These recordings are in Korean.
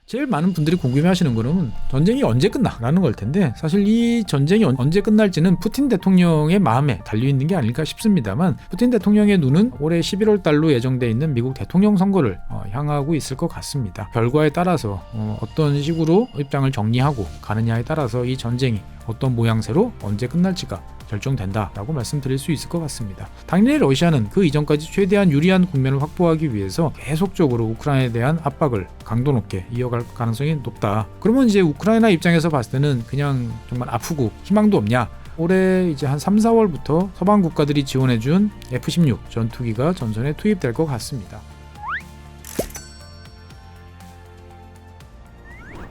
제일 많은 분들이 궁금해하시는 거는 전쟁이 언제 끝나라는 걸 텐데, 사실 이 전쟁이 언제 끝날지는 푸틴 대통령의 마음에 달려있는 게 아닐까 싶습니다만, 푸틴 대통령의 눈은 올해 11월 달로 예정돼 있는 미국 대통령 선거를 향하고 있을 것 같습니다. 결과에 따라서 어떤 식으로 입장을 정리하고 가느냐에 따라서 이 전쟁이 어떤 모양새로 언제 끝날지가 결정된다라고 말씀드릴 수 있을 것 같습니다. 당연히 러시아는 그 이전까지 최대한 유리한 국면을 확보하기 위해서 계속적으로 우크라이나에 대한 압박을 강도 높게 이어갈 가능성이 높다. 그러면 이제 우크라이나 입장에서 봤을 때는 그냥 정말 아프고 희망도 없냐? 올해 이제 한 3, 4월부터 서방 국가들이 지원해준 F-16 전투기가 전선에 투입될 것 같습니다.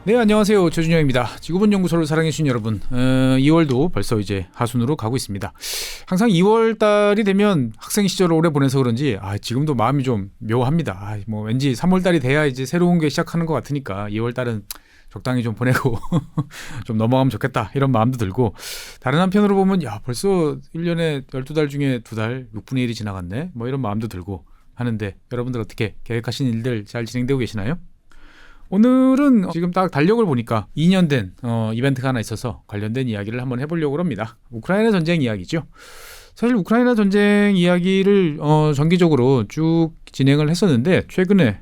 네, 안녕하세요. 조준영입니다. 지구본 연구소를 사랑해주신 여러분, 2월도 벌써 이제 하순으로 가고 있습니다. 항상 2월 달이 되면 학생 시절을 오래 보내서 그런지 지금도 마음이 좀 묘합니다. 뭐 왠지 3월 달이 돼야 이제 새로운 게 시작하는 것 같으니까 2월 달은 적당히 좀 보내고 좀 넘어가면 좋겠다 이런 마음도 들고, 다른 한편으로 보면 벌써 1년에 12달 중에 2달 6분의 1이 지나갔네 뭐 이런 마음도 들고 하는데, 여러분들 어떻게 계획하신 일들 잘 진행되고 계시나요? 오늘은 지금 딱 달력을 보니까 2년 된 이벤트가 하나 있어서 관련된 이야기를 한번 해보려고 합니다. 우크라이나 전쟁 이야기죠. 사실 우크라이나 전쟁 이야기를 정기적으로 쭉 진행을 했었는데 최근에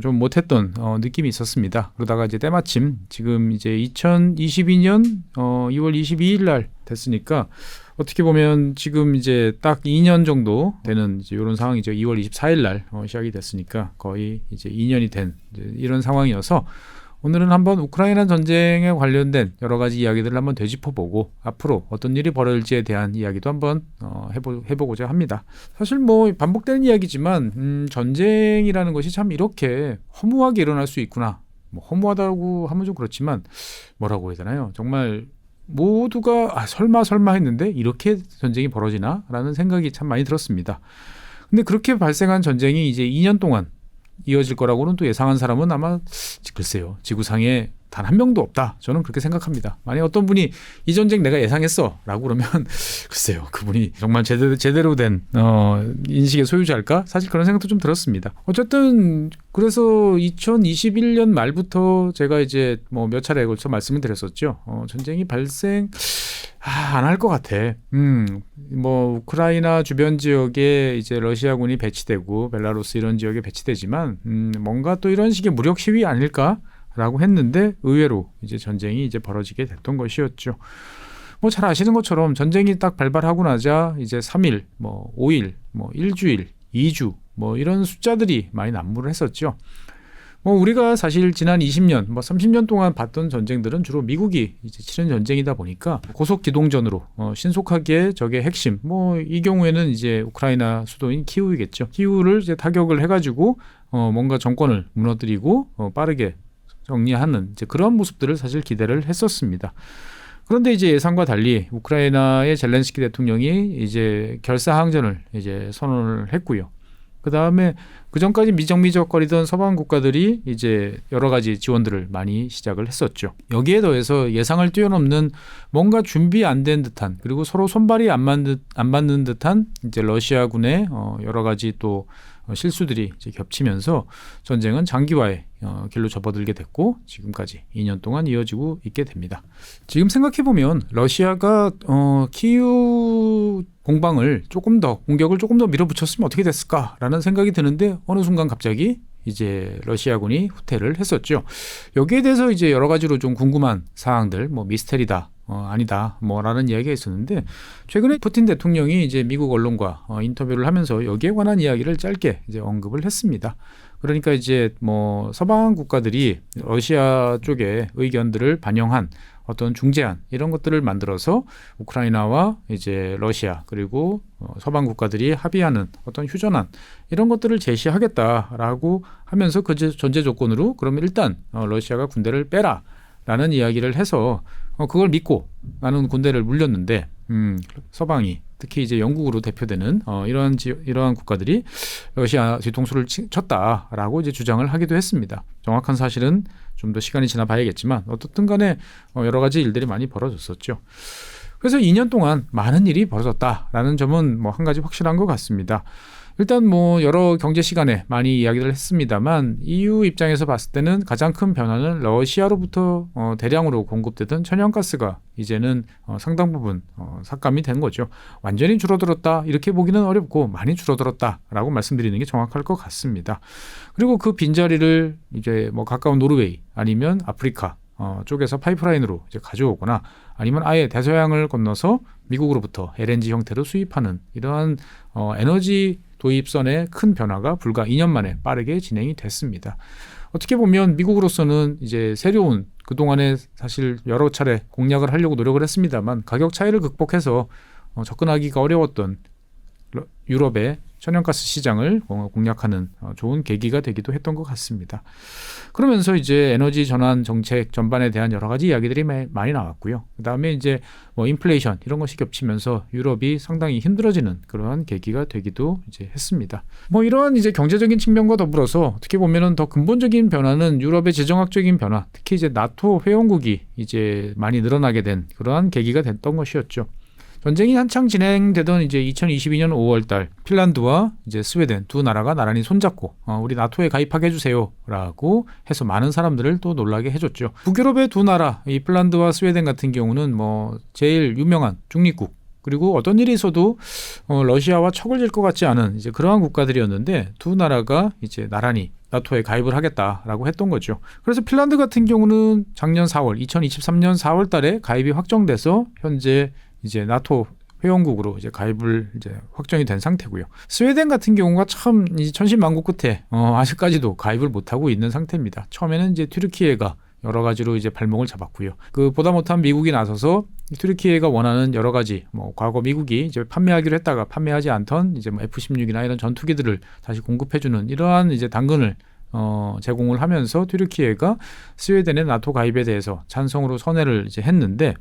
좀 못했던 느낌이 있었습니다. 그러다가 이제 때마침 지금 이제 2022년 2월 22일 날 됐으니까 어떻게 보면 지금 이제 딱 2년 정도 되는 이제 이런 상황이죠. 2월 24일 날 시작이 됐으니까 거의 이제 2년이 된 이런 상황이어서, 오늘은 한번 우크라이나 전쟁에 관련된 여러 가지 이야기들을 한번 되짚어보고 앞으로 어떤 일이 벌어질지에 대한 이야기도 한번 해보고자 합니다. 사실 뭐 반복되는 이야기지만 전쟁이라는 것이 참 이렇게 허무하게 일어날 수 있구나. 뭐 허무하다고 하면 좀 그렇지만 뭐라고 해야 되나요? 정말 모두가 설마 했는데 이렇게 전쟁이 벌어지나? 라는 생각이 참 많이 들었습니다. 근데 그렇게 발생한 전쟁이 이제 2년 동안 이어질 거라고는 또 예상한 사람은 아마 글쎄요, 지구상에 단 한 명도 없다. 저는 그렇게 생각합니다. 만약 어떤 분이 이 전쟁 내가 예상했어 라고 그러면 글쎄요, 그분이 정말 제대로 된 인식의 소유자일까? 사실 그런 생각도 좀 들었습니다. 어쨌든 그래서 2021년 말부터 제가 이제 뭐 몇 차례에 걸쳐 말씀을 드렸었죠. 전쟁이 발생 안 할 것 같아. 뭐 우크라이나 주변 지역에 이제 러시아군이 배치되고 벨라루스 이런 지역에 배치되지만 뭔가 또 이런 식의 무력 시위 아닐까라고 했는데, 의외로 이제 전쟁이 이제 벌어지게 됐던 것이었죠. 뭐 잘 아시는 것처럼 전쟁이 딱 발발하고 나자 이제 3일, 뭐 5일, 뭐 일주일, 2주 뭐 이런 숫자들이 많이 난무를 했었죠. 뭐 우리가 사실 지난 20년, 뭐 30년 동안 봤던 전쟁들은 주로 미국이 이제 치른 전쟁이다 보니까 고속 기동전으로 신속하게 적의 핵심, 뭐 이 경우에는 이제 우크라이나 수도인 키우이겠죠. 키우를 이제 타격을 해가지고 뭔가 정권을 무너뜨리고 빠르게 정리하는 이제 그런 모습들을 사실 기대를 했었습니다. 그런데 이제 예상과 달리 우크라이나의 젤렌스키 대통령이 이제 결사항전을 이제 선언을 했고요. 그 다음에 그 전까지 미적미적거리던 서방 국가들이 이제 여러 가지 지원들을 많이 시작을 했었죠. 여기에 더해서 예상을 뛰어넘는 뭔가 준비 안 된 듯한, 그리고 서로 손발이 안 맞는 듯한 이제 러시아군의 여러 가지 또 실수들이 이제 겹치면서 전쟁은 장기화의 길로 접어들게 됐고 지금까지 2년 동안 이어지고 있게 됩니다. 지금 생각해보면 러시아가 키우 공방을 공격을 조금 더 밀어붙였으면 어떻게 됐을까라는 생각이 드는데, 어느 순간 갑자기 이제 러시아군이 후퇴를 했었죠. 여기에 대해서 이제 여러 가지로 좀 궁금한 사항들, 뭐 미스테리다, 아니다, 뭐라는 이야기가 있었는데, 최근에 푸틴 대통령이 이제 미국 언론과 인터뷰를 하면서 여기에 관한 이야기를 짧게 이제 언급을 했습니다. 그러니까 이제 뭐 서방 국가들이 러시아 쪽의 의견들을 반영한 어떤 중재안 이런 것들을 만들어서 우크라이나와 이제 러시아 그리고 서방 국가들이 합의하는 어떤 휴전안 이런 것들을 제시하겠다라고 하면서 그 전제 조건으로 그러면 일단 러시아가 군대를 빼라라는 이야기를 해서 그걸 믿고 나는 군대를 물렸는데, 서방이 특히 이제 영국으로 대표되는 이러한 국가들이 러시아 뒤통수를 쳤다라고 이제 주장을 하기도 했습니다. 정확한 사실은 좀 더 시간이 지나 봐야겠지만 어떻든 간에 여러 가지 일들이 많이 벌어졌었죠. 그래서 2년 동안 많은 일이 벌어졌다라는 점은 뭐 한 가지 확실한 것 같습니다. 일단 뭐 여러 경제 시간에 많이 이야기를 했습니다만 EU 입장에서 봤을 때는 가장 큰 변화는 러시아로부터 대량으로 공급되던 천연가스가 이제는 상당 부분 삭감이 된 거죠. 완전히 줄어들었다 이렇게 보기는 어렵고 많이 줄어들었다라고 말씀드리는 게 정확할 것 같습니다. 그리고 그 빈자리를 이제 뭐 가까운 노르웨이 아니면 아프리카 쪽에서 파이프라인으로 이제 가져오거나 아니면 아예 대서양을 건너서 미국으로부터 LNG 형태로 수입하는 이러한 에너지 도입선의 큰 변화가 불과 2년 만에 빠르게 진행이 됐습니다. 어떻게 보면 미국으로서는 이제 새로운 그동안에 사실 여러 차례 공략을 하려고 노력을 했습니다만 가격 차이를 극복해서 접근하기가 어려웠던 유럽의 천연가스 시장을 공략하는 좋은 계기가 되기도 했던 것 같습니다. 그러면서 이제 에너지 전환 정책 전반에 대한 여러 가지 이야기들이 많이 나왔고요. 그다음에 이제 뭐 인플레이션 이런 것이 겹치면서 유럽이 상당히 힘들어지는 그러한 계기가 되기도 이제 했습니다. 뭐 이러한 이제 경제적인 측면과 더불어서 어떻게 보면은 더 근본적인 변화는 유럽의 재정학적인 변화, 특히 이제 나토 회원국이 이제 많이 늘어나게 된 그러한 계기가 됐던 것이었죠. 전쟁이 한창 진행되던 이제 2022년 5월달 핀란드와 이제 스웨덴 두 나라가 나란히 손잡고 우리 나토에 가입하게 해주세요라고 해서 많은 사람들을 또 놀라게 해줬죠. 북유럽의 두 나라, 이 핀란드와 스웨덴 같은 경우는 뭐 제일 유명한 중립국 그리고 어떤 일이 있어도 러시아와 척을 질 것 같지 않은 이제 그러한 국가들이었는데 두 나라가 이제 나란히 나토에 가입을 하겠다라고 했던 거죠. 그래서 핀란드 같은 경우는 작년 4월, 2023년 4월 달에 가입이 확정돼서 현재 이제 나토 회원국으로 이제 가입을 이제 확정이 된 상태고요. 스웨덴 같은 경우가 참 천신만고 끝에 아직까지도 가입을 못하고 있는 상태입니다. 처음에는 이제 튀르키예가 여러 가지로 이제 발목을 잡았고요. 그 보다 못한 미국이 나서서 튀르키예가 원하는 여러 가지 뭐 과거 미국이 이제 판매하기로 했다가 판매하지 않던 이제 뭐 F-16이나 이런 전투기들을 다시 공급해주는 이러한 이제 당근을 제공을 하면서 튀르키예가 스웨덴의 나토 가입에 대해서 찬성으로 선회를 이제 했는데.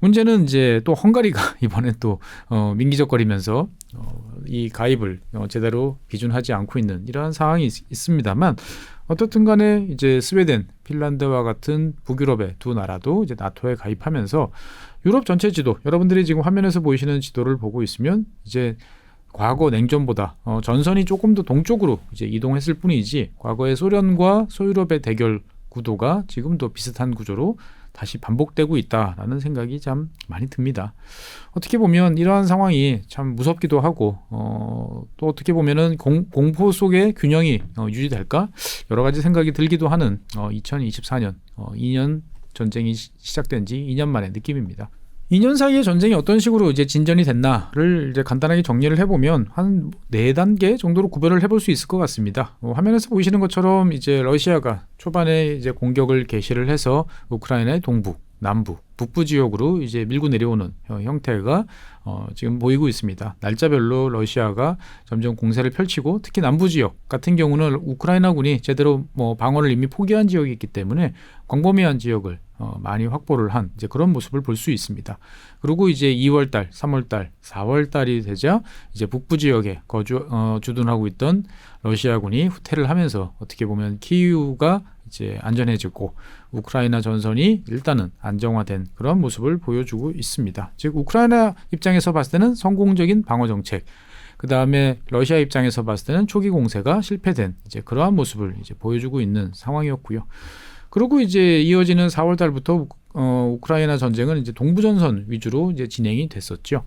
문제는 이제 또 헝가리가 이번에 또 민기적거리면서 이 가입을 제대로 비준하지 않고 있는 이러한 상황이 있습니다만 어떻든 간에 이제 스웨덴, 핀란드와 같은 북유럽의 두 나라도 이제 나토에 가입하면서 유럽 전체 지도, 여러분들이 지금 화면에서 보이시는 지도를 보고 있으면 이제 과거 냉전보다 전선이 조금 더 동쪽으로 이제 이동했을 뿐이지 과거의 소련과 소유럽의 대결 구도가 지금도 비슷한 구조로 다시 반복되고 있다라는 생각이 참 많이 듭니다. 어떻게 보면 이러한 상황이 참 무섭기도 하고 또 어떻게 보면은 공포 속의 균형이 유지될까 여러 가지 생각이 들기도 하는 2024년 2년 전쟁이 시작된 지 2년 만의 느낌입니다. 2년 사이에 전쟁이 어떤 식으로 이제 진전이 됐나를 이제 간단하게 정리를 해보면 한 4단계 정도로 구별을 해볼 수 있을 것 같습니다. 화면에서 보이시는 것처럼 이제 러시아가 초반에 이제 공격을 개시를 해서 우크라이나의 동부, 남부, 북부 지역으로 이제 밀고 내려오는 형태가 지금 보이고 있습니다. 날짜별로 러시아가 점점 공세를 펼치고 특히 남부 지역 같은 경우는 우크라이나군이 제대로 뭐 방어를 이미 포기한 지역이 있기 때문에 광범위한 지역을 많이 확보를 한 이제 그런 모습을 볼 수 있습니다. 그리고 이제 2월달, 3월달, 4월달이 되자 이제 북부 지역에 주둔하고 있던 러시아군이 후퇴를 하면서 어떻게 보면 키이우가 이제 안전해지고 우크라이나 전선이 일단은 안정화된 그런 모습을 보여주고 있습니다. 즉 우크라이나 입장에서 봤을 때는 성공적인 방어 정책, 그 다음에 러시아 입장에서 봤을 때는 초기 공세가 실패된 이제 그러한 모습을 이제 보여주고 있는 상황이었고요. 그리고 이제 이어지는 4월 달부터 우크라이나 전쟁은 이제 동부 전선 위주로 이제 진행이 됐었죠.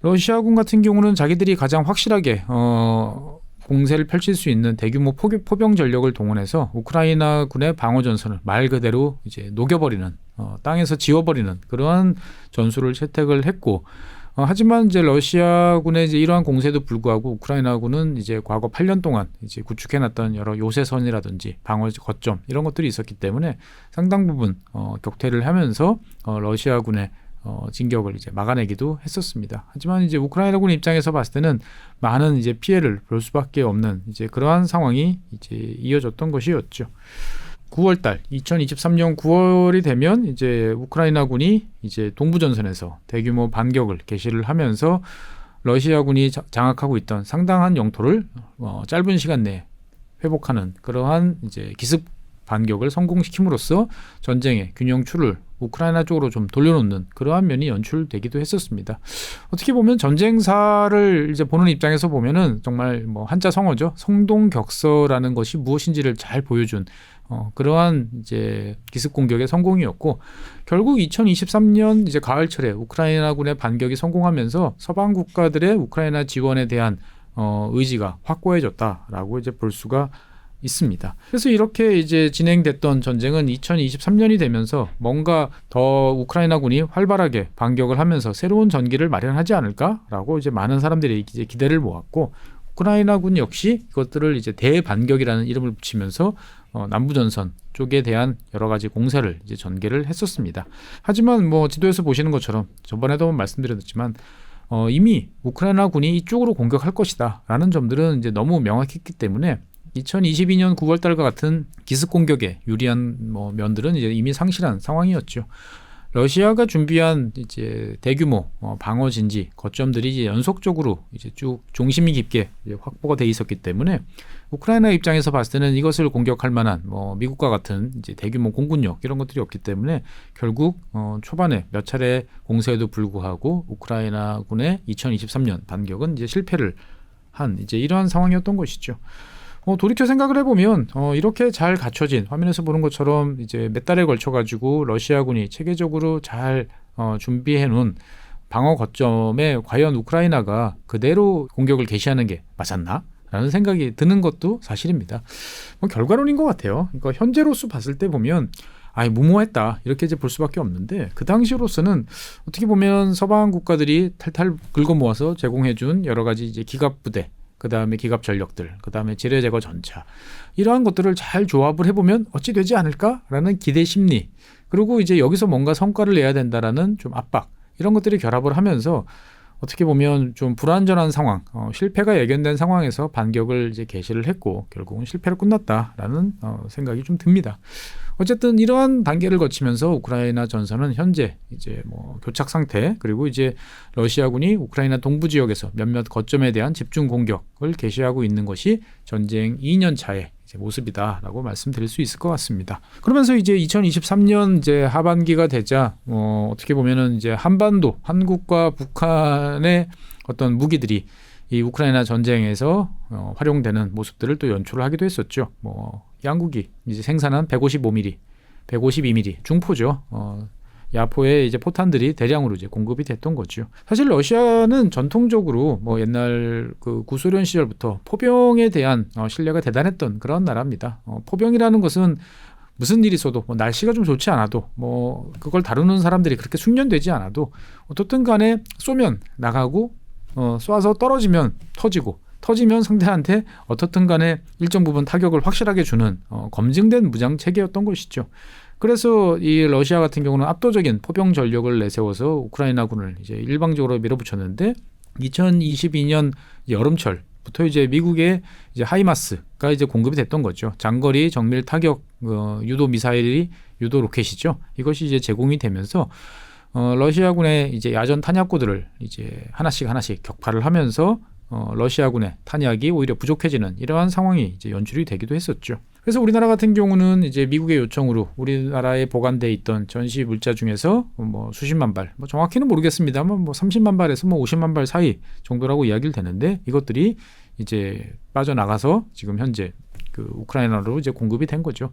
러시아군 같은 경우는 자기들이 가장 확실하게 공세를 펼칠 수 있는 대규모 포병 전력을 동원해서 우크라이나 군의 방어 전선을 말 그대로 이제 녹여버리는 땅에서 지워버리는 그러한 전술을 채택을 했고 하지만 이제 러시아군의 이제 이러한 공세도 불구하고 우크라이나군은 이제 과거 8년 동안 이제 구축해놨던 여러 요새선이라든지 방어 거점 이런 것들이 있었기 때문에 상당 부분 격퇴를 하면서 러시아군의 진격을 이제 막아내기도 했었습니다. 하지만 이제 우크라이나군 입장에서 봤을 때는 많은 이제 피해를 볼 수밖에 없는 이제 그러한 상황이 이제 이어졌던 것이었죠. 9월달 2023년 9월이 되면 이제 우크라이나군이 이제 동부전선에서 대규모 반격을 개시를 하면서 러시아군이 장악하고 있던 상당한 영토를 짧은 시간 내에 회복하는 그러한 이제 기습 반격을 성공시킴으로써 전쟁의 균형추를 우크라이나 쪽으로 좀 돌려놓는 그러한 면이 연출되기도 했었습니다. 어떻게 보면 전쟁사를 이제 보는 입장에서 보면은 정말 뭐 한자 성어죠. 성동격서라는 것이 무엇인지를 잘 보여준 그러한 이제 기습 공격의 성공이었고, 결국 2023년 이제 가을철에 우크라이나군의 반격이 성공하면서 서방 국가들의 우크라이나 지원에 대한 의지가 확고해졌다라고 이제 볼 수가 있습니다. 그래서 이렇게 이제 진행됐던 전쟁은 2023년이 되면서 뭔가 더 우크라이나군이 활발하게 반격을 하면서 새로운 전기를 마련하지 않을까라고 이제 많은 사람들이 이제 기대를 모았고, 우크라이나군 역시 이것들을 이제 대반격이라는 이름을 붙이면서 남부전선 쪽에 대한 여러 가지 공세를 이제 전개를 했었습니다. 하지만 뭐 지도에서 보시는 것처럼 저번에도 말씀드렸지만 이미 우크라이나군이 이쪽으로 공격할 것이다라는 점들은 이제 너무 명확했기 때문에 2022년 9월달과 같은 기습 공격에 유리한 면들은 이제 이미 상실한 상황이었죠. 러시아가 준비한 이제 대규모 방어 진지 거점들이 이제 연속적으로 이제 쭉 중심이 깊게 이제 확보가 돼 있었기 때문에 우크라이나 입장에서 봤을 때는 이것을 공격할 만한 미국과 같은 이제 대규모 공군력 이런 것들이 없기 때문에 결국 초반에 몇 차례 공세에도 불구하고 우크라이나군의 2023년 반격은 이제 실패를 한 이제 이러한 상황이었던 것이죠. 돌이켜 생각을 해보면 이렇게 잘 갖춰진 화면에서 보는 것처럼 이제 몇 달에 걸쳐 가지고 러시아군이 체계적으로 잘 준비해 놓은 방어 거점에 과연 우크라이나가 그대로 공격을 개시하는 게 맞았나? 라는 생각이 드는 것도 사실입니다. 결과론인 것 같아요. 그러니까 현재로서 봤을 때 보면 무모했다 이렇게 이제 볼 수밖에 없는데, 그 당시로서는 어떻게 보면 서방 국가들이 탈탈 긁어 모아서 제공해준 여러 가지 이제 기갑 부대, 그 다음에 기갑 전력들, 그 다음에 지뢰 제거 전차, 이러한 것들을 잘 조합을 해보면 어찌 되지 않을까라는 기대 심리, 그리고 이제 여기서 뭔가 성과를 내야 된다라는 좀 압박, 이런 것들이 결합을 하면서 어떻게 보면 좀 불완전한 상황, 실패가 예견된 상황에서 반격을 이제 개시를 했고 결국은 실패로 끝났다라는 생각이 좀 듭니다. 어쨌든 이러한 단계를 거치면서 우크라이나 전선은 현재 이제 교착 상태, 그리고 이제 러시아군이 우크라이나 동부 지역에서 몇몇 거점에 대한 집중 공격을 개시하고 있는 것이 전쟁 2년 차의 이제 모습이다라고 말씀드릴 수 있을 것 같습니다. 그러면서 이제 2023년 이제 하반기가 되자 어떻게 보면은 이제 한반도, 한국과 북한의 어떤 무기들이 이 우크라이나 전쟁에서 활용되는 모습들을 또 연출을 하기도 했었죠. 양국이 이제 생산한 155mm, 152mm 중포죠. 야포의 이제 포탄들이 대량으로 이제 공급이 됐던 거죠. 사실 러시아는 전통적으로 옛날 그 구소련 시절부터 포병에 대한 신뢰가 대단했던 그런 나라입니다. 포병이라는 것은 무슨 일이 있어도 날씨가 좀 좋지 않아도 그걸 다루는 사람들이 그렇게 숙련되지 않아도 어떻든 간에 쏘면 나가고 쏴서 떨어지면 터지고, 터지면 상대한테 어떻든 간에 일정 부분 타격을 확실하게 주는 검증된 무장 체계였던 것이죠. 그래서 이 러시아 같은 경우는 압도적인 포병 전력을 내세워서 우크라이나군을 이제 일방적으로 밀어붙였는데, 2022년 여름철부터 이제 미국의 이제 하이마스가 이제 공급이 됐던 거죠. 장거리 정밀 타격 유도 미사일이, 유도 로켓이죠. 이것이 이제 제공이 되면서 러시아군의 이제 야전 탄약고들을 이제 하나씩 격파를 하면서 러시아군의 탄약이 오히려 부족해지는 이러한 상황이 이제 연출이 되기도 했었죠. 그래서 우리나라 같은 경우는 이제 미국의 요청으로 우리나라에 보관돼 있던 전시 물자 중에서 수십만 발, 정확히는 모르겠습니다만 30만 발에서 50만 발 사이 정도라고 이야기를 되는데, 이것들이 이제 빠져나가서 지금 현재 그 우크라이나로 이제 공급이 된 거죠.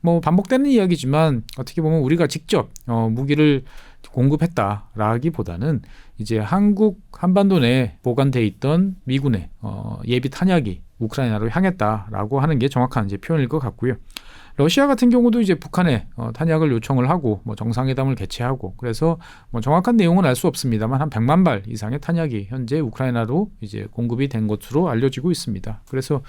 반복되는 이야기지만 어떻게 보면 우리가 직접 무기를 공급했다라기보다는 이제 한국 한반도 내에 보관돼 있던 미군의 예비 탄약이 우크라이나로 향했다라고 하는 게 정확한 이제 표현일 것 같고요. 러시아 같은 경우도 이제 북한에 탄약을 요청을 하고 정상회담을 개최하고, 그래서 정확한 내용은 알 수 없습니다만 한 100만 발 이상의 탄약이 현재 우크라이나로 이제 공급이 된 것으로 알려지고 있습니다. 그래서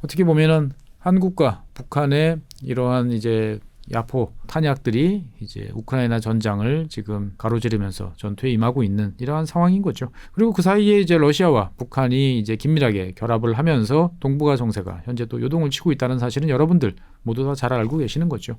어떻게 보면은 한국과 북한의 이러한 이제 야포 탄약들이 이제 우크라이나 전장을 지금 가로지르면서 전투에 임하고 있는 이러한 상황인 거죠. 그리고 그 사이에 이제 러시아와 북한이 이제 긴밀하게 결합을 하면서 동북아 정세가 현재 또 요동을 치고 있다는 사실은 여러분들 모두 다 잘 알고 계시는 거죠.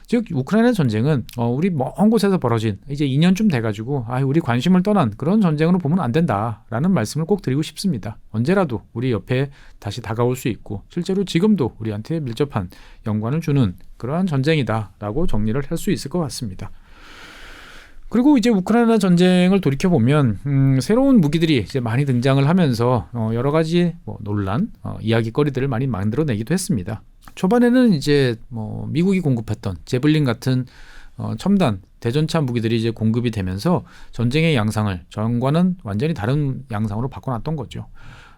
즉 우크라이나 전쟁은 우리 먼 곳에서 벌어진 이제 2년쯤 돼가지고 우리 관심을 떠난 그런 전쟁으로 보면 안 된다라는 말씀을 꼭 드리고 싶습니다. 언제라도 우리 옆에 다시 다가올 수 있고 실제로 지금도 우리한테 밀접한 연관을 주는 그러한 전쟁이다라고 정리를 할 수 있을 것 같습니다. 그리고 이제 우크라이나 전쟁을 돌이켜 보면 새로운 무기들이 이제 많이 등장을 하면서 여러 가지 뭐 논란, 이야기거리들을 많이 만들어내기도 했습니다. 초반에는 이제 뭐 미국이 공급했던 제블린 같은 첨단 대전차 무기들이 이제 공급이 되면서 전쟁의 양상을 전과는 완전히 다른 양상으로 바꿔놨던 거죠.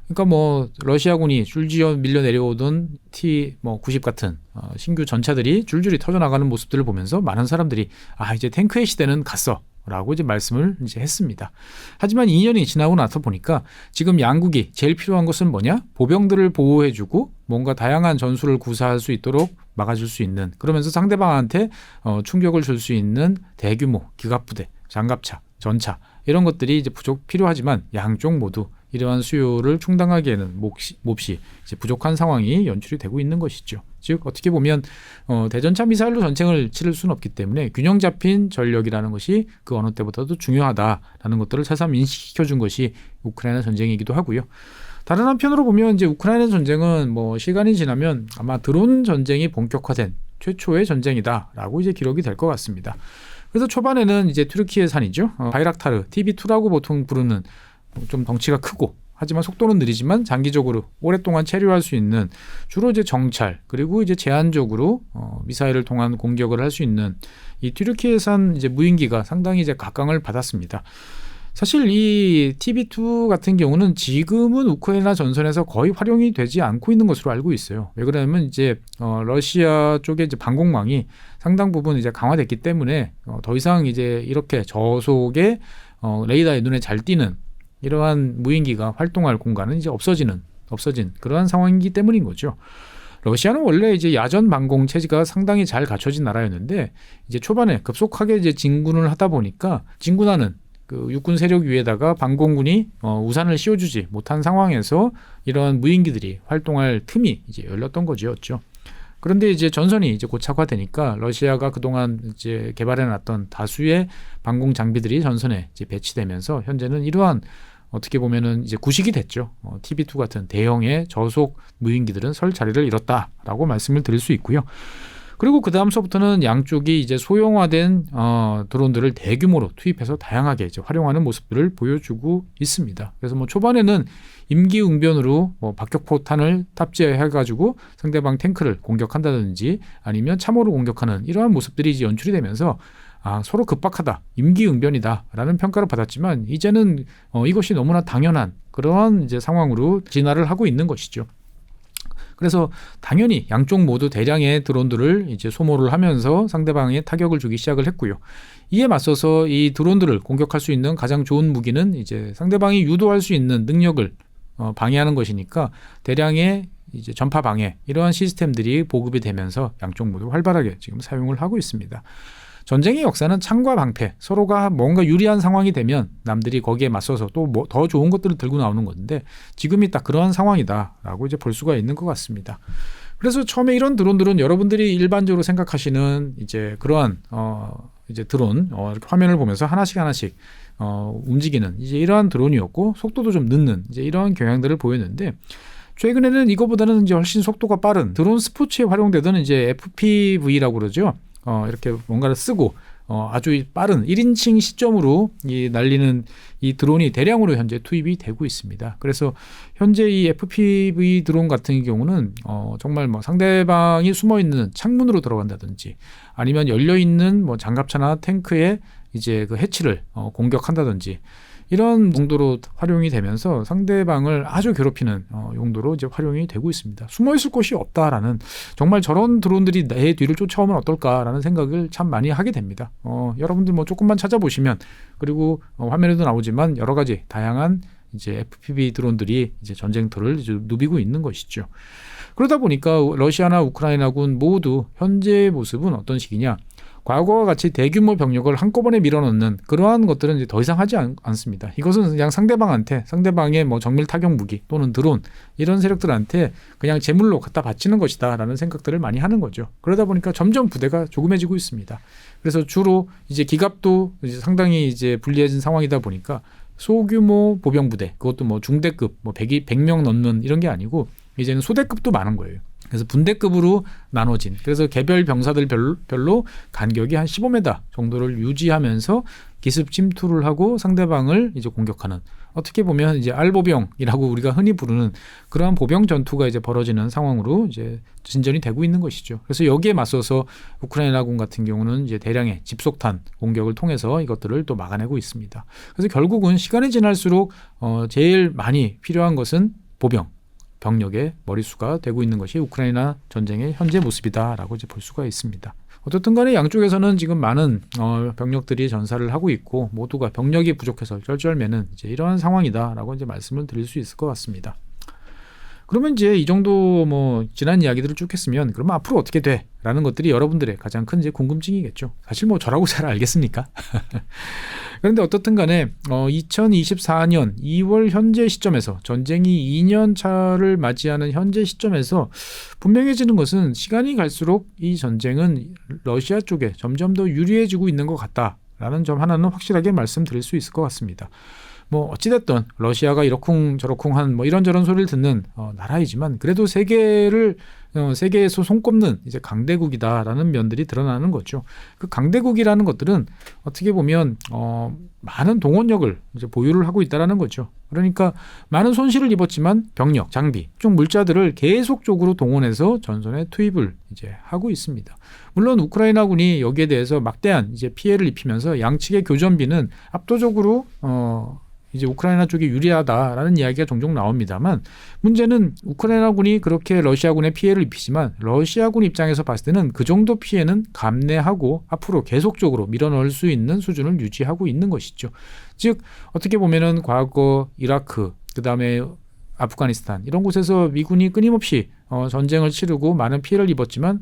그러니까 뭐 러시아군이 줄지어 밀려 내려오던 T-90 같은 신규 전차들이 줄줄이 터져나가는 모습들을 보면서 많은 사람들이 이제 탱크의 시대는 갔어 라고 이제 말씀을 이제 했습니다. 하지만 2년이 지나고 나서 보니까 지금 양국이 제일 필요한 것은 뭐냐? 보병들을 보호해주고 뭔가 다양한 전술을 구사할 수 있도록 막아줄 수 있는, 그러면서 상대방한테 충격을 줄 수 있는 대규모 기갑부대, 장갑차, 전차 이런 것들이 이제 필요하지만 양쪽 모두 이러한 수요를 충당하기에는 몹시 이제 부족한 상황이 연출이 되고 있는 것이죠. 즉 어떻게 보면 대전차 미사일로 전쟁을 치를 수는 없기 때문에 균형 잡힌 전력이라는 것이 그 어느 때보다도 중요하다라는 것들을 새삼 인식시켜준 것이 우크라이나 전쟁이기도 하고요. 다른 한편으로 보면 이제 우크라이나 전쟁은 뭐 시간이 지나면 아마 드론 전쟁이 본격화된 최초의 전쟁이다라고 이제 기록이 될 것 같습니다. 그래서 초반에는 이제 튀르키예산이죠. 바이락타르 TB2라고 보통 부르는 좀 덩치가 크고 하지만 속도는 느리지만 장기적으로 오랫동안 체류할 수 있는 주로 이제 정찰 그리고 이제 제한적으로 미사일을 통한 공격을 할 수 있는 이 튀르키예산 이제 무인기가 상당히 이제 각광을 받았습니다. 사실 이 TB2 같은 경우는 지금은 우크라이나 전선에서 거의 활용이 되지 않고 있는 것으로 알고 있어요. 왜 그러냐면 이제 러시아 쪽의 이제 방공망이 상당 부분 이제 강화됐기 때문에 더 이상 이제 이렇게 저속의 레이더의 눈에 잘 띄는 이러한 무인기가 활동할 공간은 이제 없어진 그러한 상황이기 때문인 거죠. 러시아는 원래 이제 야전 방공 체제가 상당히 잘 갖춰진 나라였는데 이제 초반에 급속하게 이제 진군을 하다 보니까 진군하는 그 육군 세력 위에다가 방공군이 우산을 씌워주지 못한 상황에서 이러한 무인기들이 활동할 틈이 이제 열렸던 거지였죠. 그런데 이제 전선이 이제 고착화되니까 러시아가 그동안 이제 개발해놨던 다수의 방공 장비들이 전선에 이제 배치되면서 현재는 이러한 어떻게 보면은 이제 구식이 됐죠. TB2 같은 대형의 저속 무인기들은 설 자리를 잃었다라고 말씀을 드릴 수 있고요. 그리고 그 다음서부터는 양쪽이 이제 소형화된 드론들을 대규모로 투입해서 다양하게 이제 활용하는 모습들을 보여주고 있습니다. 그래서 뭐 초반에는 임기응변으로 뭐 박격포탄을 탑재해가지고 상대방 탱크를 공격한다든지 아니면 참호를 공격하는 이러한 모습들이 이제 연출이 되면서 서로 급박하다, 임기응변이다라는 평가를 받았지만 이제는 이것이 너무나 당연한 그러한 이제 상황으로 진화를 하고 있는 것이죠. 그래서 당연히 양쪽 모두 대량의 드론들을 이제 소모를 하면서 상대방에 타격을 주기 시작을 했고요. 이에 맞서서 이 드론들을 공격할 수 있는 가장 좋은 무기는 이제 상대방이 유도할 수 있는 능력을 방해하는 것이니까 대량의 이제 전파 방해 이러한 시스템들이 보급이 되면서 양쪽 모두 활발하게 지금 사용을 하고 있습니다. 전쟁의 역사는 창과 방패, 서로가 뭔가 유리한 상황이 되면 남들이 거기에 맞서서 또 뭐 더 좋은 것들을 들고 나오는 건데 지금이 딱 그러한 상황이다라고 이제 볼 수가 있는 것 같습니다. 그래서 처음에 이런 드론들은 여러분들이 일반적으로 생각하시는 이제 그러한 이제 드론 이렇게 화면을 보면서 하나씩 움직이는 이제 이러한 드론이었고 속도도 좀 늦는 이제 이러한 경향들을 보였는데 최근에는 이거보다는 이제 훨씬 속도가 빠른 드론 스포츠에 활용되던 이제 FPV라고 그러죠. 이렇게 뭔가를 쓰고 아주 빠른 1인칭 시점으로 날리는 이 드론이 대량으로 현재 투입이 되고 있습니다. 그래서 현재 이 FPV 드론 같은 경우는 정말 뭐 상대방이 숨어 있는 창문으로 들어간다든지 아니면 열려 있는 뭐 장갑차나 탱크의 이제 그 해치를 공격한다든지 이런 용도로 활용이 되면서 상대방을 아주 괴롭히는 용도로 이제 활용이 되고 있습니다. 숨어 있을 곳이 없다라는 정말 저런 드론들이 내 뒤를 쫓아오면 어떨까라는 생각을 참 많이 하게 됩니다. 여러분들 뭐 조금만 찾아보시면 그리고 화면에도 나오지만 여러 가지 다양한 이제 FPV 드론들이 이제 전쟁터를 이제 누비고 있는 것이죠. 그러다 보니까 러시아나 우크라이나군 모두 현재의 모습은 어떤 식이냐? 과거와 같이 대규모 병력을 한꺼번에 밀어넣는 그러한 것들은 이제 더 이상 하지 않습니다. 이것은 그냥 상대방의 뭐 정밀 타격 무기 또는 드론 이런 세력들한테 그냥 제물로 갖다 바치는 것이다라는 생각들을 많이 하는 거죠. 그러다 보니까 점점 부대가 조그매지고 있습니다. 그래서 주로 이제 기갑도 이제 상당히 이제 불리해진 상황이다 보니까 소규모 보병 부대 그것도 뭐 중대급 뭐 100명 넘는 이런 게 아니고 이제는 소대급도 많은 거예요. 그래서 분대급으로 나눠진, 그래서 개별 병사들 별로 간격이 한 15m 정도를 유지하면서 기습 침투를 하고 상대방을 이제 공격하는, 어떻게 보면 이제 알보병이라고 우리가 흔히 부르는 그러한 보병 전투가 이제 벌어지는 상황으로 이제 진전이 되고 있는 것이죠. 그래서 여기에 맞서서 우크라이나군 같은 경우는 이제 대량의 집속탄 공격을 통해서 이것들을 또 막아내고 있습니다. 그래서 결국은 시간이 지날수록 제일 많이 필요한 것은 병력의 머릿수가 되고 있는 것이 우크라이나 전쟁의 현재 모습이다라고 이제 볼 수가 있습니다. 어떻든 간에 양쪽에서는 지금 많은 병력들이 전사를 하고 있고 모두가 병력이 부족해서 쩔쩔매는 이제 이러한 상황이다라고 이제 말씀을 드릴 수 있을 것 같습니다. 그러면 이제 이 정도 뭐 지난 이야기들을 쭉 했으면 그러면 앞으로 어떻게 돼? 라는 것들이 여러분들의 가장 큰 이제 궁금증이겠죠. 사실 뭐 저라고 잘 알겠습니까? 그런데 어떻든 간에 2024년 2월 현재 시점에서 전쟁이 2년 차를 맞이하는 현재 시점에서 분명해지는 것은 시간이 갈수록 이 전쟁은 러시아 쪽에 점점 더 유리해지고 있는 것 같다라는 점 하나는 확실하게 말씀드릴 수 있을 것 같습니다. 뭐 어찌됐든 러시아가 이러쿵저러쿵한 뭐 이런저런 소리를 듣는 나라이지만 그래도 세계에서 손꼽는 이제 강대국이다라는 면들이 드러나는 거죠. 그 강대국이라는 것들은 어떻게 보면 많은 동원력을 이제 보유를 하고 있다라는 거죠. 그러니까 많은 손실을 입었지만 병력, 장비, 총 물자들을 계속적으로 동원해서 전선에 투입을 이제 하고 있습니다. 물론 우크라이나군이 여기에 대해서 막대한 이제 피해를 입히면서 양측의 교전비는 압도적으로 이제 우크라이나 쪽이 유리하다라는 이야기가 종종 나옵니다만 문제는 우크라이나군이 그렇게 러시아군에 피해를 입히지만 러시아군 입장에서 봤을 때는 그 정도 피해는 감내하고 앞으로 계속적으로 밀어넣을 수 있는 수준을 유지하고 있는 것이죠. 즉 어떻게 보면은 과거 이라크, 그다음에 아프가니스탄 이런 곳에서 미군이 끊임없이 전쟁을 치르고 많은 피해를 입었지만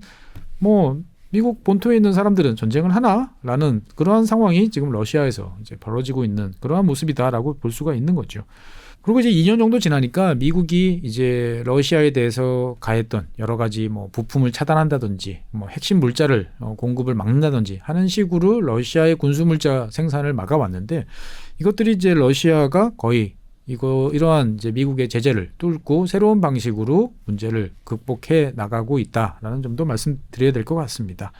뭐 미국 본토에 있는 사람들은 전쟁을 하나라는 그러한 상황이 지금 러시아에서 이제 벌어지고 있는 그러한 모습이다라고 볼 수가 있는 거죠. 그리고 이제 2년 정도 지나니까 미국이 이제 러시아에 대해서 가했던 여러 가지 뭐 부품을 차단한다든지 뭐 핵심 물자를 공급을 막는다든지 하는 식으로 러시아의 군수 물자 생산을 막아왔는데 이것들이 이제 러시아가 거의 이러한 이제 미국의 제재를 뚫고 새로운 방식으로 문제를 극복해 나가고 있다라는 점도 말씀드려야 될 것 같습니다.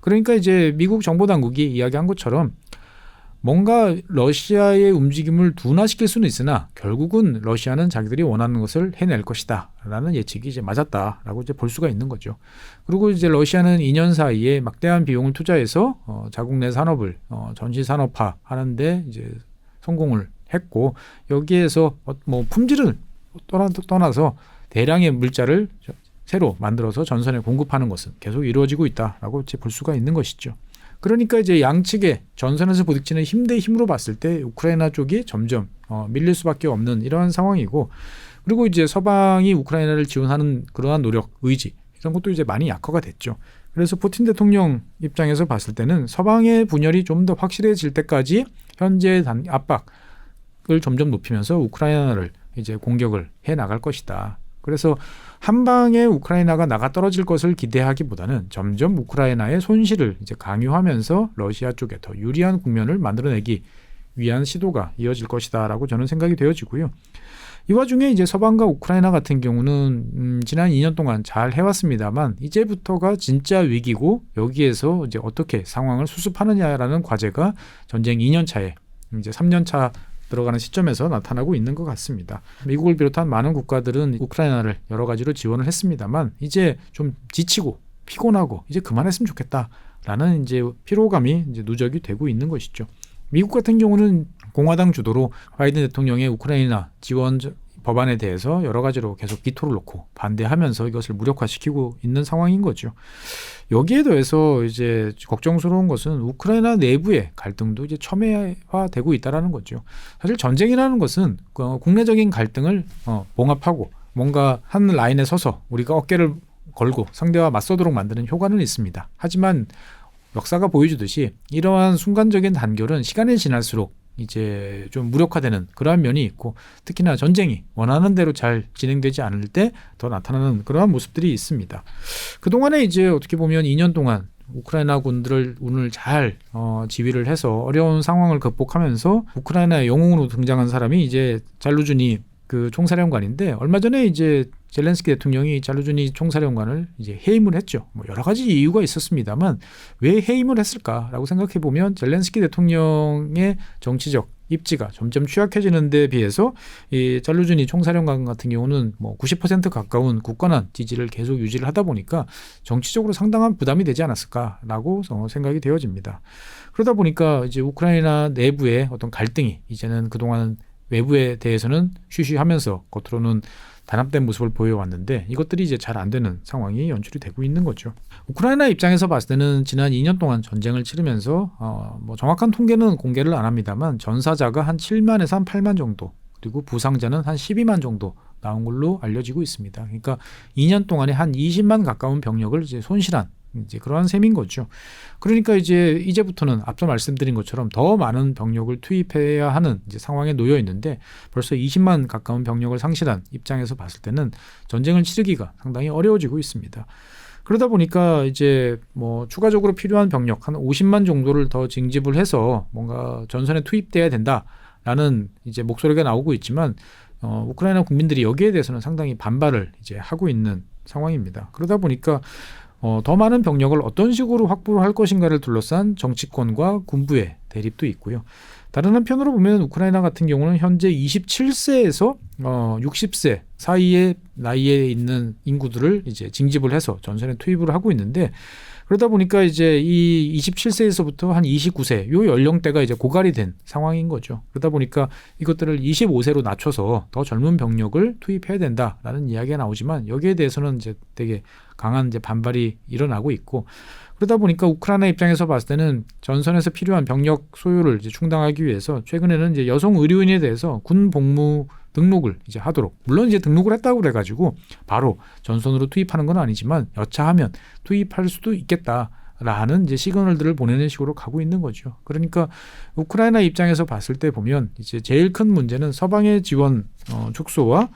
그러니까 이제 미국 정보 당국이 이야기한 것처럼 뭔가 러시아의 움직임을 둔화시킬 수는 있으나 결국은 러시아는 자기들이 원하는 것을 해낼 것이다라는 예측이 이제 맞았다라고 이제 볼 수가 있는 거죠. 그리고 이제 러시아는 2년 사이에 막대한 비용을 투자해서 자국 내 산업을 전시 산업화 하는데 이제 성공을 했고 여기에서 뭐 품질을 떠나서 대량의 물자를 새로 만들어서 전선에 공급하는 것은 계속 이루어지고 있다라고 이제 볼 수가 있는 것이죠. 그러니까 이제 양측의 전선에서 부딪히는 힘 대 힘으로 봤을 때 우크라이나 쪽이 점점 밀릴 수밖에 없는 이러한 상황이고 그리고 이제 서방이 우크라이나를 지원하는 그러한 노력, 의지 이런 것도 이제 많이 약화가 됐죠. 그래서 푸틴 대통령 입장에서 봤을 때는 서방의 분열이 좀 더 확실해질 때까지 현재 압박을 점점 높이면서 우크라이나를 이제 공격을 해 나갈 것이다. 그래서 한 방에 우크라이나가 나가 떨어질 것을 기대하기보다는 점점 우크라이나의 손실을 이제 강요하면서 러시아 쪽에 더 유리한 국면을 만들어내기 위한 시도가 이어질 것이다라고 저는 생각이 되어지고요. 이 와중에 이제 서방과 우크라이나 같은 경우는 지난 2년 동안 잘 해왔습니다만 이제부터가 진짜 위기고 여기에서 이제 어떻게 상황을 수습하느냐라는 과제가 전쟁 2년 차에 이제 3년 차 들어가는 시점에서 나타나고 있는 것 같습니다. 미국을 비롯한 많은 국가들은 우크라이나를 여러 가지로 지원을 했습니다만 이제 좀 지치고 피곤하고 이제 그만했으면 좋겠다라는 이제 피로감이 이제 누적이 되고 있는 것이죠. 미국 같은 경우는 공화당 주도로 바이든 대통령의 우크라이나 지원 법안에 대해서 여러 가지로 계속 비토를 놓고 반대하면서 이것을 무력화시키고 있는 상황인 거죠. 여기에 더해서 이제 걱정스러운 것은 우크라이나 내부의 갈등도 이제 첨예화되고 있다라는 거죠. 사실 전쟁이라는 것은 국내적인 갈등을 봉합하고 뭔가 한 라인에 서서 우리가 어깨를 걸고 상대와 맞서도록 만드는 효과는 있습니다. 하지만 역사가 보여주듯이 이러한 순간적인 단결은 시간이 지날수록 이제 좀 무력화되는 그러한 면이 있고 특히나 전쟁이 원하는 대로 잘 진행되지 않을 때 더 나타나는 그러한 모습들이 있습니다. 그동안에 이제 어떻게 보면 2년 동안 우크라이나 군들을 오늘 잘 지휘를 해서 어려운 상황을 극복하면서 우크라이나의 영웅으로 등장한 사람이 이제 잘루즈니 그 총사령관인데 얼마 전에 이제 젤렌스키 대통령이 잘루즈니 총사령관을 이제 해임을 했죠. 뭐 여러 가지 이유가 있었습니다만 왜 해임을 했을까라고 생각해 보면 젤렌스키 대통령의 정치적 입지가 점점 취약해지는 데 비해서 이 잘루즈니 총사령관 같은 경우는 뭐 90% 가까운 굳건한 지지를 계속 유지를 하다 보니까 정치적으로 상당한 부담이 되지 않았을까라고 생각이 되어집니다. 그러다 보니까 이제 우크라이나 내부의 어떤 갈등이 이제는 그동안 외부에 대해서는 쉬쉬하면서 겉으로는 단합된 모습을 보여왔는데 이것들이 이제 잘 안 되는 상황이 연출이 되고 있는 거죠. 우크라이나 입장에서 봤을 때는 지난 2년 동안 전쟁을 치르면서 뭐 정확한 통계는 공개를 안 합니다만 전사자가 한 7만에서 한 8만 정도 그리고 부상자는 한 12만 정도 나온 걸로 알려지고 있습니다. 그러니까 2년 동안에 한 20만 가까운 병력을 이제 손실한 이제 그러한 셈인 거죠. 그러니까 이제부터는 앞서 말씀드린 것처럼 더 많은 병력을 투입해야 하는 이제 상황에 놓여 있는데 벌써 20만 가까운 병력을 상실한 입장에서 봤을 때는 전쟁을 치르기가 상당히 어려워지고 있습니다. 그러다 보니까 이제 뭐 추가적으로 필요한 병력 한 50만 정도를 더 징집을 해서 뭔가 전선에 투입돼야 된다라는 이제 목소리가 나오고 있지만 우크라이나 국민들이 여기에 대해서는 상당히 반발을 이제 하고 있는 상황입니다. 그러다 보니까 더 많은 병력을 어떤 식으로 확보를 할 것인가를 둘러싼 정치권과 군부의 대립도 있고요. 다른 한편으로 보면 우크라이나 같은 경우는 현재 27세에서 60세 사이의 나이에 있는 인구들을 이제 징집을 해서 전선에 투입을 하고 있는데 그러다 보니까 이제 이 27세에서부터 한 29세 요 연령대가 이제 고갈이 된 상황인 거죠. 그러다 보니까 이것들을 25세로 낮춰서 더 젊은 병력을 투입해야 된다라는 이야기가 나오지만 여기에 대해서는 이제 되게 강한 이제 반발이 일어나고 있고 그러다 보니까 우크라이나 입장에서 봤을 때는 전선에서 필요한 병력 소요를 이제 충당하기 위해서 최근에는 이제 여성 의료인에 대해서 군 복무 등록을 이제 하도록 물론 이제 등록을 했다고 그래가지고 바로 전선으로 투입하는 건 아니지만 여차하면 투입할 수도 있겠다라는 이제 시그널들을 보내는 식으로 가고 있는 거죠. 그러니까 우크라이나 입장에서 봤을 때 보면 이제 제일 큰 문제는 서방의 지원 축소와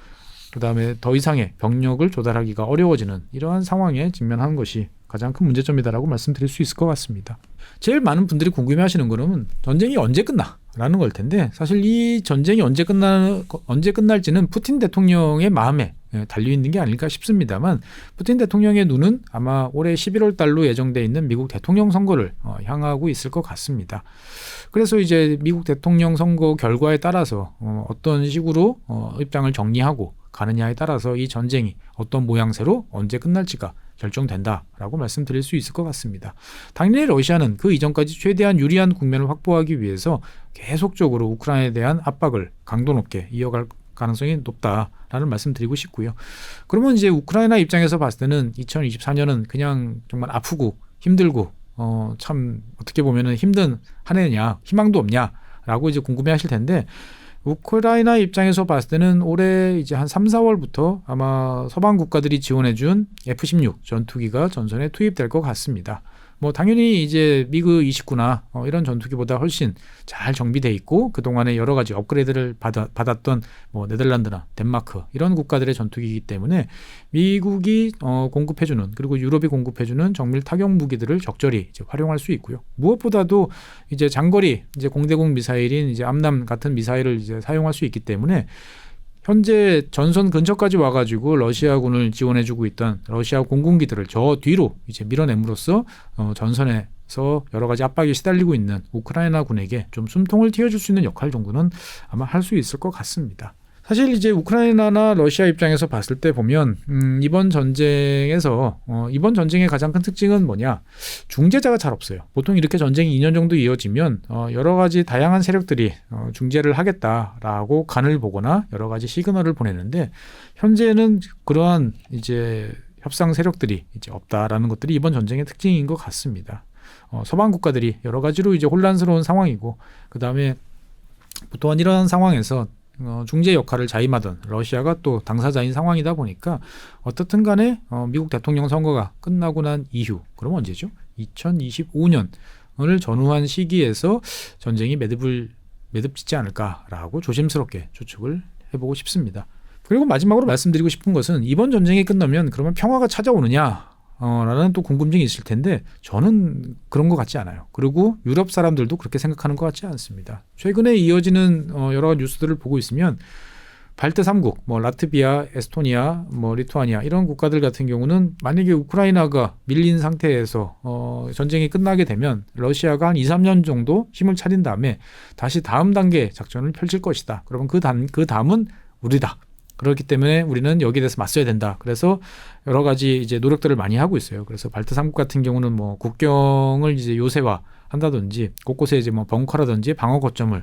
그다음에 더 이상의 병력을 조달하기가 어려워지는 이러한 상황에 직면하는 것이 가장 큰 문제점이다라고 말씀드릴 수 있을 것 같습니다. 제일 많은 분들이 궁금해하시는 거는 전쟁이 언제 끝나라는 걸 텐데 사실 이 전쟁이 언제 끝날지는 푸틴 대통령의 마음에 달려 있는 게 아닐까 싶습니다만 푸틴 대통령의 눈은 아마 올해 11월 달로 예정돼 있는 미국 대통령 선거를 향하고 있을 것 같습니다. 그래서 이제 미국 대통령 선거 결과에 따라서 어떤 식으로 입장을 정리하고 가느냐에 따라서 이 전쟁이 어떤 모양새로 언제 끝날지가 결정된다라고 말씀드릴 수 있을 것 같습니다. 당연히 러시아는 그 이전까지 최대한 유리한 국면을 확보하기 위해서 계속적으로 우크라이나에 대한 압박을 강도 높게 이어갈 가능성이 높다라는 말씀드리고 싶고요. 그러면 이제 우크라이나 입장에서 봤을 때는 2024년은 그냥 정말 아프고 힘들고 참 어떻게 보면은 힘든 한 해냐 희망도 없냐라고 이제 궁금해하실 텐데 우크라이나 입장에서 봤을 때는 올해 이제 한 3, 4월부터 아마 서방 국가들이 지원해준 F-16 전투기가 전선에 투입될 것 같습니다. 뭐 당연히 이제 미그 29나 이런 전투기보다 훨씬 잘 정비돼 있고 그동안에 여러 가지 업그레이드를 받았던 뭐 네덜란드나 덴마크 이런 국가들의 전투기이기 때문에 미국이 공급해주는 그리고 유럽이 공급해주는 정밀 타격 무기들을 적절히 이제 활용할 수 있고요. 무엇보다도 이제 장거리 이제 공대공 미사일인 이제 암람 같은 미사일을 이제 사용할 수 있기 때문에 현재 전선 근처까지 와가지고 러시아군을 지원해주고 있던 러시아 공군기들을 저 뒤로 이제 밀어냄으로써 전선에서 여러 가지 압박에 시달리고 있는 우크라이나 군에게 좀 숨통을 틔워줄 수 있는 역할 정도는 아마 할 수 있을 것 같습니다. 사실 이제 우크라이나나 러시아 입장에서 봤을 때 보면 이번 전쟁의 가장 큰 특징은 뭐냐? 중재자가 잘 없어요. 보통 이렇게 전쟁이 2년 정도 이어지면 여러 가지 다양한 세력들이 중재를 하겠다라고 간을 보거나 여러 가지 시그널을 보내는데 현재는 그러한 이제 협상 세력들이 이제 없다라는 것들이 이번 전쟁의 특징인 것 같습니다. 서방 국가들이 여러 가지로 이제 혼란스러운 상황이고 그 다음에 또한 이러한 상황에서 중재 역할을 자임하던 러시아가 또 당사자인 상황이다 보니까 어떻든 간에 미국 대통령 선거가 끝나고 난 이후 그럼 언제죠? 2025년을 전후한 시기에서 전쟁이 매듭짓지 않을까라고 조심스럽게 추측을 해보고 싶습니다. 그리고 마지막으로 말씀드리고 싶은 것은 이번 전쟁이 끝나면 그러면 평화가 찾아오느냐 라는 또 궁금증이 있을 텐데 저는 그런 것 같지 않아요. 그리고 유럽 사람들도 그렇게 생각하는 것 같지 않습니다. 최근에 이어지는 여러 뉴스들을 보고 있으면 발트 3국, 뭐 라트비아, 에스토니아, 뭐 리투아니아 이런 국가들 같은 경우는 만약에 우크라이나가 밀린 상태에서 전쟁이 끝나게 되면 러시아가 한 2, 3년 정도 힘을 차린 다음에 다시 다음 단계 작전을 펼칠 것이다. 그러면 그 다음은 우리다. 그렇기 때문에 우리는 여기에 대해서 맞서야 된다. 그래서 여러 가지 이제 노력들을 많이 하고 있어요. 그래서 발트 3국 같은 경우는 뭐 국경을 이제 요새화 한다든지 곳곳에 이제 뭐 벙커라든지 방어 거점을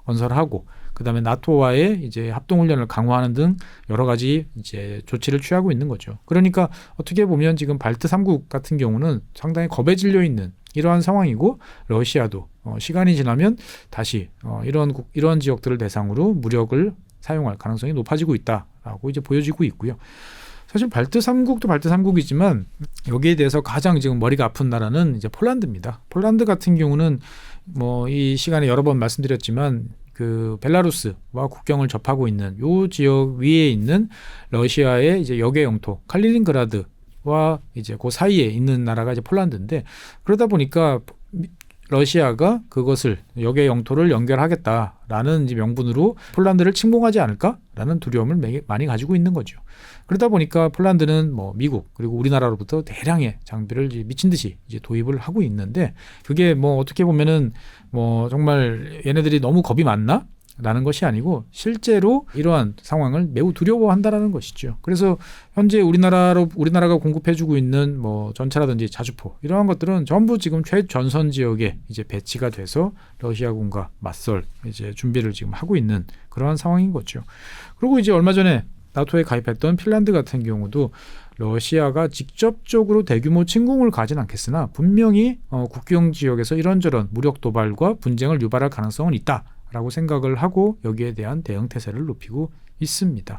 건설하고 그다음에 나토와의 이제 합동 훈련을 강화하는 등 여러 가지 이제 조치를 취하고 있는 거죠. 그러니까 어떻게 보면 지금 발트 3국 같은 경우는 상당히 겁에 질려 있는 이러한 상황이고 러시아도 시간이 지나면 다시 이런 지역들을 대상으로 무력을 사용할 가능성이 높아지고 있다라고 이제 보여지고 있고요. 사실 발트 3국도 발트 3국이지만 여기에 대해서 가장 지금 머리가 아픈 나라는 이제 폴란드입니다. 폴란드 같은 경우는 뭐 이 시간에 여러 번 말씀드렸지만 그 벨라루스와 국경을 접하고 있는 요 지역 위에 있는 러시아의 이제 역의 영토 칼리닝그라드와 이제 그 사이에 있는 나라가 이제 폴란드인데 그러다 보니까 러시아가 그것을 역의 영토를 연결하겠다라는 이제 명분으로 폴란드를 침공하지 않을까라는 두려움을 많이 가지고 있는 거죠. 그러다 보니까 폴란드는 뭐 미국 그리고 우리나라로부터 대량의 장비를 이제 미친 듯이 이제 도입을 하고 있는데 그게 뭐 어떻게 보면은 뭐 정말 얘네들이 너무 겁이 많나? 라는 것이 아니고 실제로 이러한 상황을 매우 두려워한다라는 것이죠. 그래서 현재 우리나라가 공급해주고 있는 뭐 전차라든지 자주포 이러한 것들은 전부 지금 최전선 지역에 이제 배치가 돼서 러시아군과 맞설 이제 준비를 지금 하고 있는 그러한 상황인 거죠. 그리고 이제 얼마 전에 나토에 가입했던 핀란드 같은 경우도 러시아가 직접적으로 대규모 침공을 가진 않겠으나 분명히 국경 지역에서 이런저런 무력 도발과 분쟁을 유발할 가능성은 있다라고 생각을 하고 여기에 대한 대응 태세를 높이고 있습니다.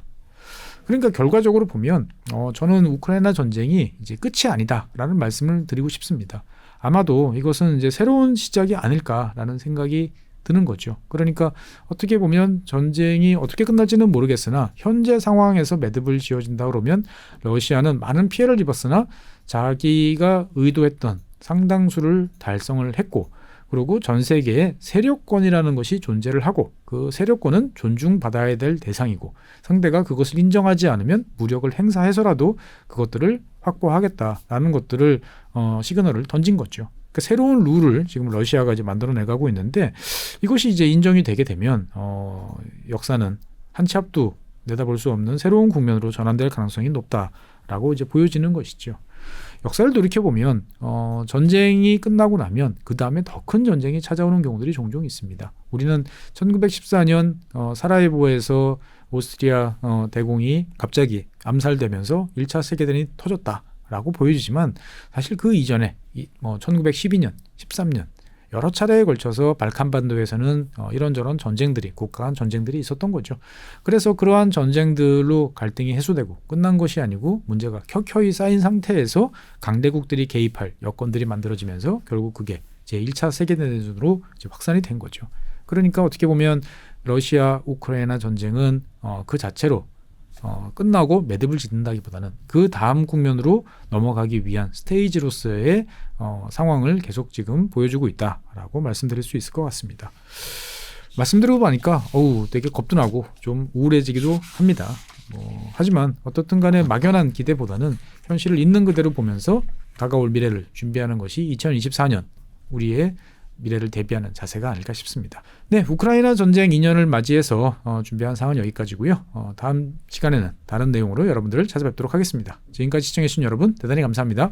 그러니까 결과적으로 보면 저는 우크라이나 전쟁이 이제 끝이 아니다라는 말씀을 드리고 싶습니다. 아마도 이것은 이제 새로운 시작이 아닐까라는 생각이 드는 거죠. 그러니까 어떻게 보면 전쟁이 어떻게 끝날지는 모르겠으나 현재 상황에서 매듭을 지어진다 그러면 러시아는 많은 피해를 입었으나 자기가 의도했던 상당수를 달성을 했고 그리고 전 세계에 세력권이라는 것이 존재를 하고 그 세력권은 존중받아야 될 대상이고 상대가 그것을 인정하지 않으면 무력을 행사해서라도 그것들을 확보하겠다라는 것들을 시그널을 던진 거죠. 그러니까 새로운 룰을 지금 러시아가 이제 만들어내가고 있는데 이것이 이제 인정이 되게 되면 역사는 한 치 앞도 내다볼 수 없는 새로운 국면으로 전환될 가능성이 높다라고 이제 보여지는 것이죠. 역사를 돌이켜보면 전쟁이 끝나고 나면 그 다음에 더 큰 전쟁이 찾아오는 경우들이 종종 있습니다. 우리는 1914년 사라예보에서 오스트리아 대공이 갑자기 암살되면서 1차 세계대전이 터졌다라고 보여지지만 사실 그 이전에 1912년, 13년 여러 차례에 걸쳐서 발칸반도에서는 이런저런 전쟁들이 국가 간 전쟁들이 있었던 거죠. 그래서 그러한 전쟁들로 갈등이 해소되고 끝난 것이 아니고 문제가 켜켜이 쌓인 상태에서 강대국들이 개입할 여건들이 만들어지면서 결국 그게 제1차 세계대전으로 이제 확산이 된 거죠. 그러니까 어떻게 보면 러시아 우크라이나 전쟁은 그 자체로 끝나고 매듭을 짓는다기보다는 그 다음 국면으로 넘어가기 위한 스테이지로서의 상황을 계속 지금 보여주고 있다라고 말씀드릴 수 있을 것 같습니다. 말씀드리고 보니까 되게 겁도 나고 좀 우울해지기도 합니다. 하지만 어떻든 간에 막연한 기대보다는 현실을 있는 그대로 보면서 다가올 미래를 준비하는 것이 2024년 우리의 미래를 대비하는 자세가 아닐까 싶습니다. 네, 우크라이나 전쟁 2년을 맞이해서 준비한 사항은 여기까지고요. 다음 시간에는 다른 내용으로 여러분들을 찾아뵙도록 하겠습니다. 지금까지 시청해주신 여러분 대단히 감사합니다.